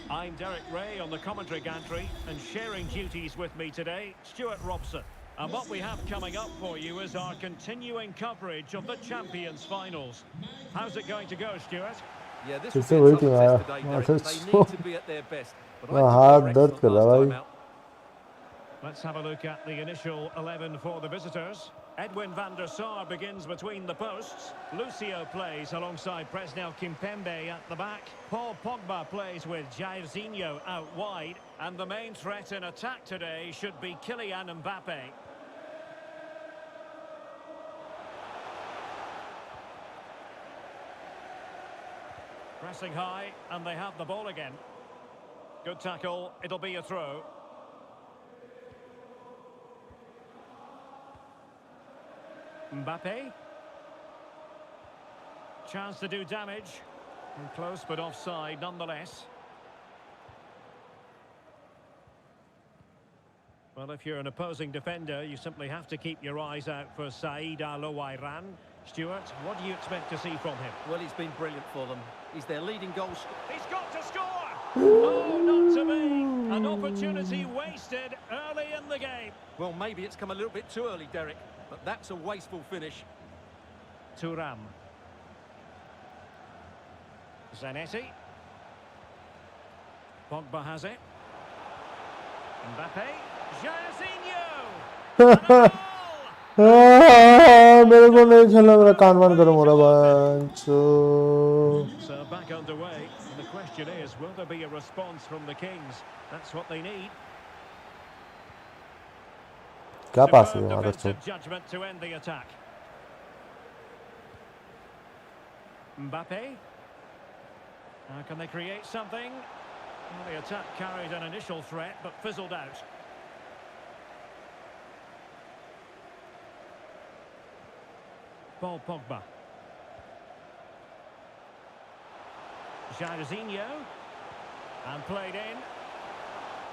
I'm Derek Ray on the commentary gantry, and sharing duties with me today, Stuart Robson. And what we have coming up for you is our continuing coverage of the Champions Finals. How's it going to go, Stuart? Yeah, this It's will be a waiting, tough test today, Derek. They need to be at their best. But I हाँ think they were दर्द कर excellent रहा last भाई. time out. Let's have a look at the initial 11 for the visitors. Edwin van der Sar begins between the posts. Lucio plays alongside Presnel Kimpembe at the back. Paul Pogba plays with Jairzinho out wide. And the main threat in attack today should be Kylian Mbappe. Pressing high, and they have the ball again. Good tackle, it'll be a throw. Mbappe. Chance to do damage. And close but offside nonetheless. Well, if you're an opposing defender, you simply have to keep your eyes out for Saïd Al-Owairan. Stuart, what do you expect to see from him? Well, he's been brilliant for them. He's their leading goal scorer. He's got to score! Oh, not to be! An opportunity wasted early in the game. Well, maybe it's come a little bit too early, Derek, but that's a wasteful finish. Thuram. Zanetti. Pogba has it. Mbappe. Jairzinho! मेरे को नहीं खेलना मेरा कान बंद करो मोरा बंचो. So back underway, and the question is, will there be a response from the Kings? That's what they need. क्या पास है Superb यार defensive अच्छा. judgment to end the attack. Mbappe. How can they create something? Well, the attack carried an initial threat, but fizzled out. Paul Pogba. Jairzinho. And played in.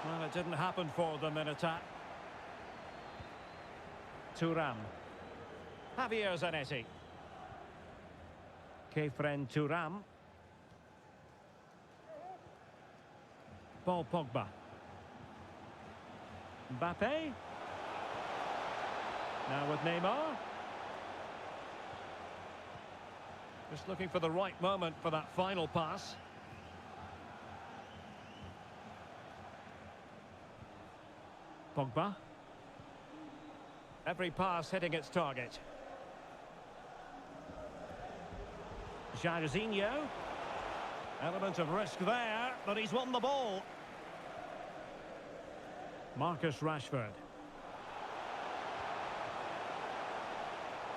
Well, it didn't happen for them in attack. Thuram. Javier Zanetti. Kefren Thuram. Paul Pogba. Mbappe. Now with Neymar. Just looking for the right moment for that final pass. Pogba. Every pass hitting its target. Jairzinho. Element of risk there, but he's won the ball. Marcus Rashford.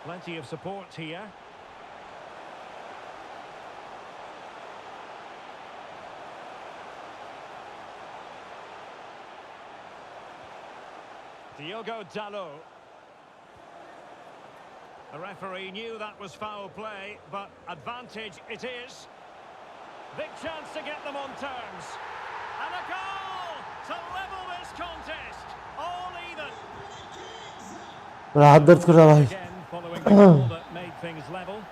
Plenty of support here. Diogo Dalot. The referee knew that was foul play, but advantage it is. Big chance to get them on terms. And a goal to level this contest. All even. मेरा हाथ दर्द कर रहा है भाई. Again, following the goal that made things level.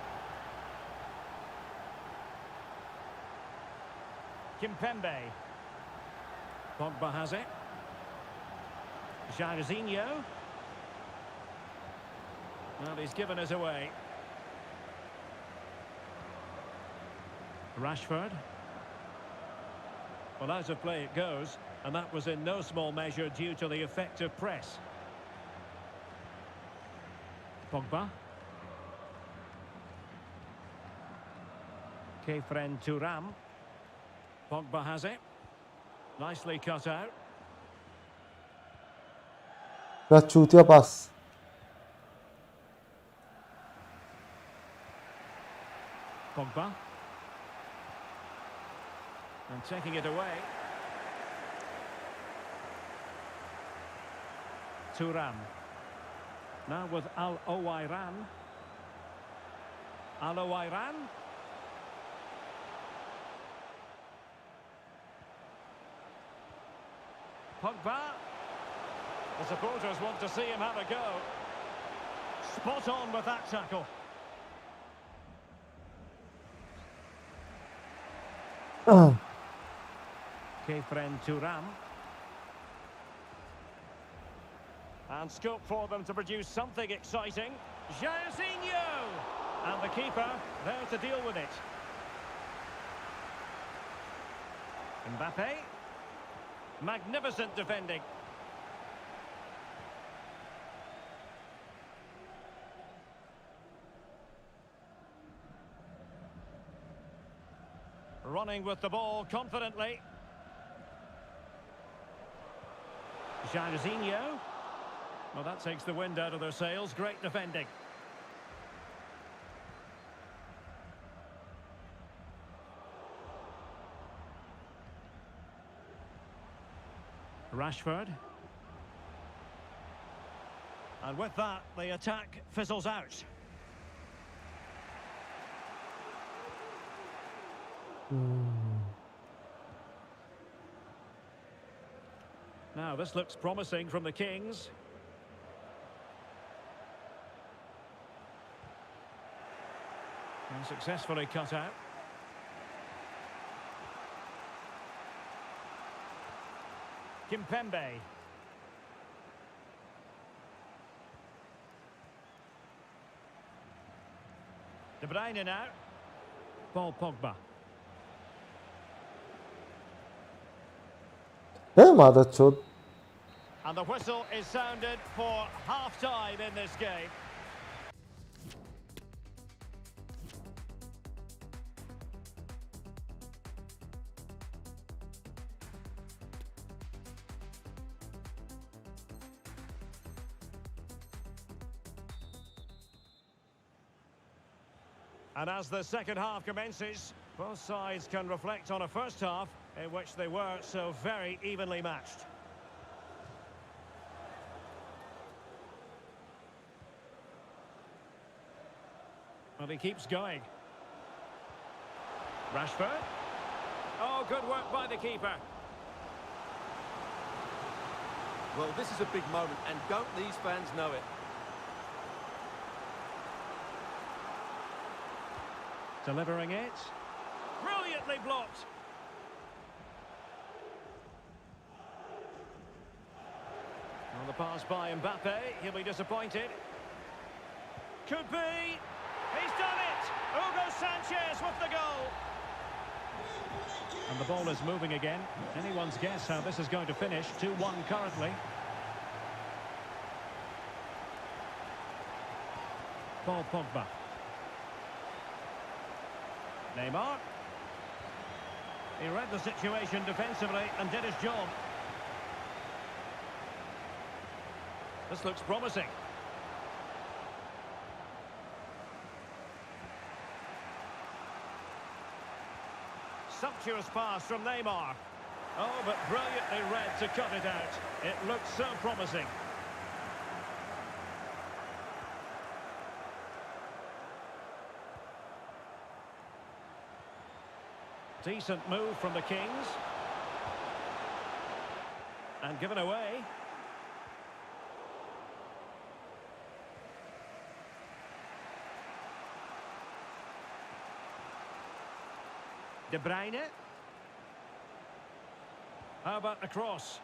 Kimpembe. Pogba has it. Jairzinho. Well, he's given us away. Rashford. Well, out of play it goes, and that was in no small measure due to the effective press. Pogba. Kefren Turam. Pogba has it. Nicely cut out. क्या चूतिया पास Pogba. And taking it away. Turam. Now with Al-Owairan. Al-Owairan. Pogba. The supporters want to see him have a go. Spot on with that tackle. Kefren Turam. And scope for them to produce something exciting. Jairzinho! And the keeper there to deal with it. Mbappe. Magnificent defending. Running with the ball confidently. Jairzinho. Well, that takes the wind out of their sails. Great defending. Rashford. And with that, the attack fizzles out. Now, this looks promising from the Kings. And successfully cut out. Kimpembe. De Bruyne now. Paul Pogba. Hey, mother chod. And the whistle is sounded for half-time in this game. And as the second half commences, both sides can reflect on a first half in which they were so very evenly matched. Well, he keeps going. Rashford. Oh, good work by the keeper. Well, this is a big moment, and don't these fans know it? Delivering it. Brilliantly blocked. On the pass by Mbappe, he'll be disappointed. Could be. He's done it. Hugo Sanchez with the goal. And the ball is moving again. Anyone's guess how this is going to finish. 2-1 currently. Paul Pogba. Neymar. He read the situation defensively and did his job. This looks promising. Sumptuous pass from Neymar. Oh, but brilliantly read to cut it out. It looked so promising. Decent move from the Kings. And given away. De Bruyne. How about the cross?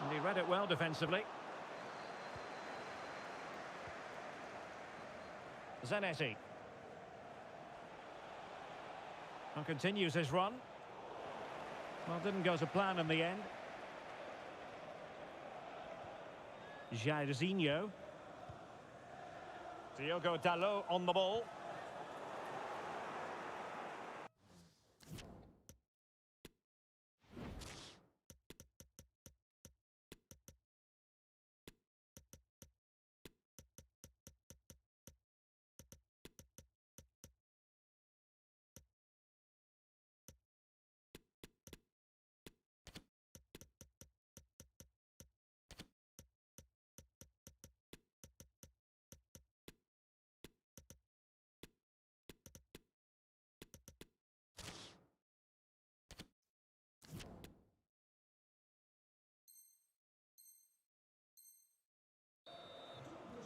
And he read it well defensively. Zanetti. And continues his run. Well, didn't go to plan in the end. Jairzinho. Diogo Dalot on the ball.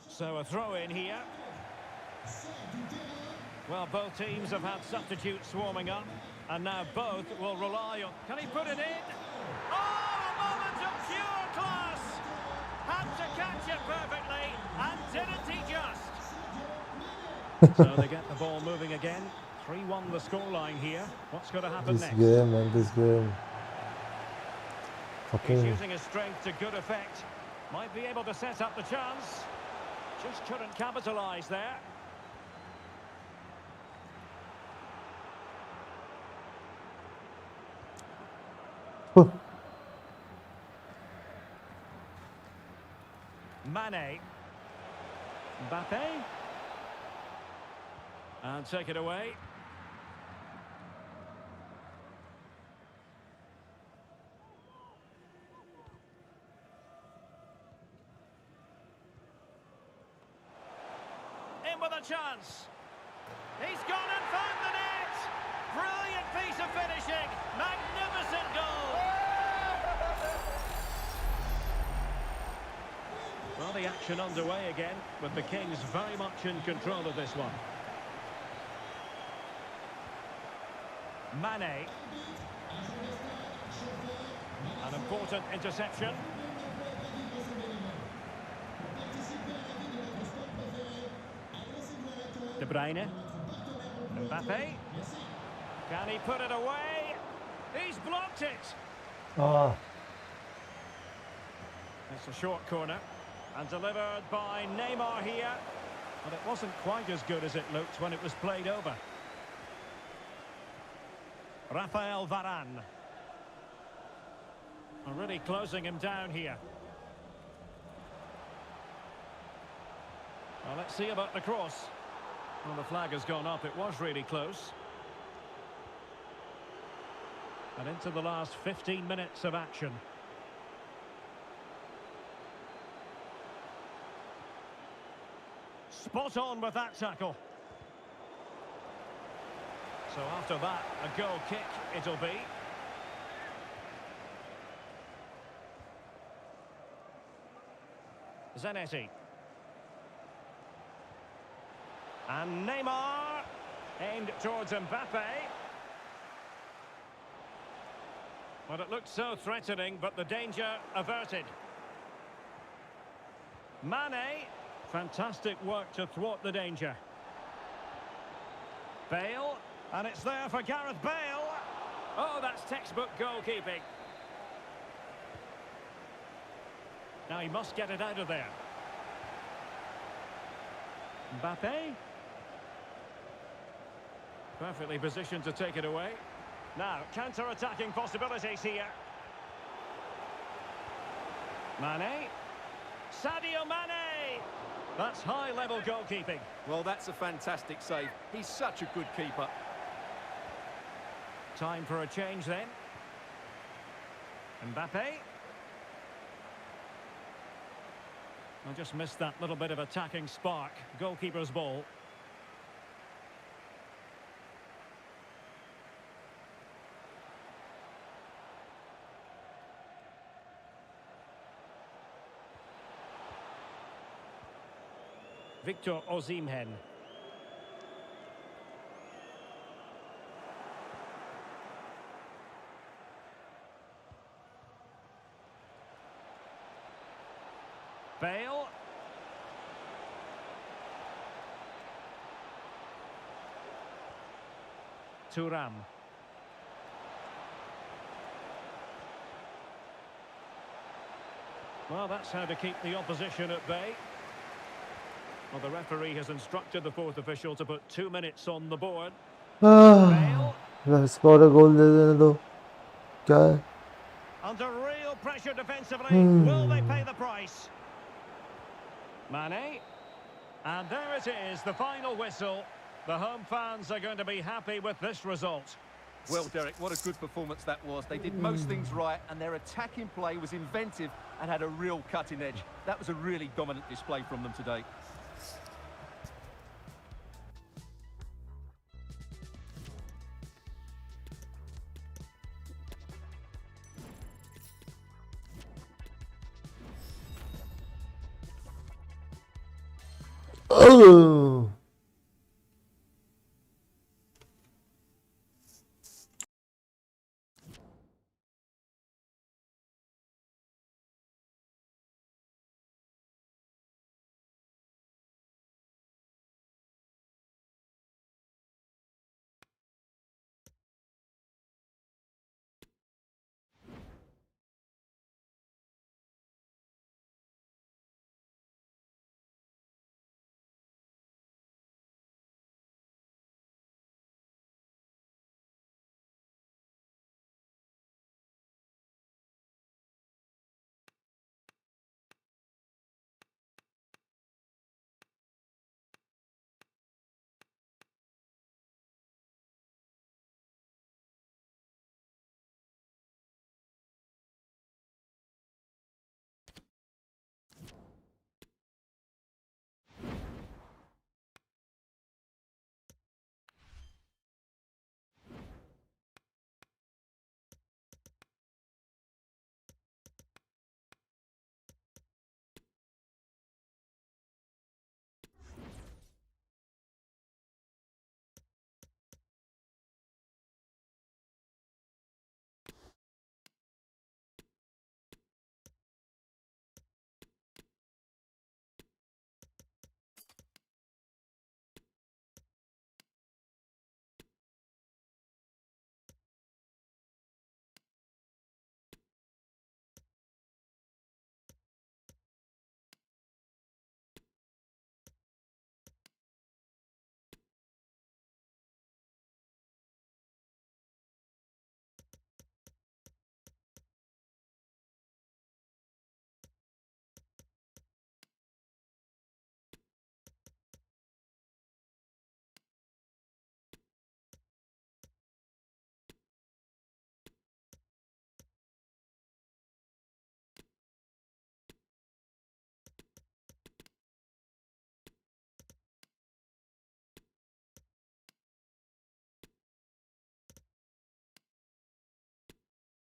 So a throw in here. Well, both teams have had substitutes swarming up, and now both will rely on... Can he put it in? Oh, a moment of pure class! Had to catch it perfectly, and didn't he just? So they get the ball moving again. 3-1 the scoreline here. What's going to happen This next? game, man, this game. He's Fucking. using his strength to good effect. Might be able to set up the chance. Just couldn't capitalise there. Mane. Mbappe. And take it away. In with a chance. He's gone and found the net. Brilliant piece of finishing. Magnificent goal. Well, the action underway again, with the Kings very much in control of this one. Mane. An important interception. De Bruyne. Mbappe. Can he put it away? He's blocked it. Ah, It's a short corner. And delivered by Neymar here. But it wasn't quite as good as it looked when it was played over. Rafael Varane. Really closing him down here. Well, let's see about the cross. Well, the flag has gone up. It was really close. And into the last 15 minutes of action. Spot on with that tackle. So after that, a goal kick it'll be. Zanetti. And Neymar aimed towards Mbappe. Well, it looked so threatening, but the danger averted. Mane, fantastic work to thwart the danger. Bale, and it's there for Gareth Bale. Oh, that's textbook goalkeeping. Now he must get it out of there. Mbappe. Perfectly positioned to take it away. Now, counter-attacking possibilities here. Mane. Sadio Mane. That's high-level goalkeeping. Well, that's a fantastic save. He's such a good keeper. Time for a change then. Mbappe. I just missed that little bit of attacking spark. Goalkeeper's ball. Victor Osimhen. Bale. Thuram. Well, that's how to keep the opposition at bay. Well, the referee has instructed the fourth official to put 2 minutes on the board. Bale. Score goal दे देने दो क्या है Under real pressure defensively. Will they pay the price? Mane. And there it is, the final whistle. The home fans are going to be happy with this result. Well, Derek, what a good performance that was. They did most things right, and their attacking play was inventive and had a real cutting edge. That was a really dominant display from them today. Oh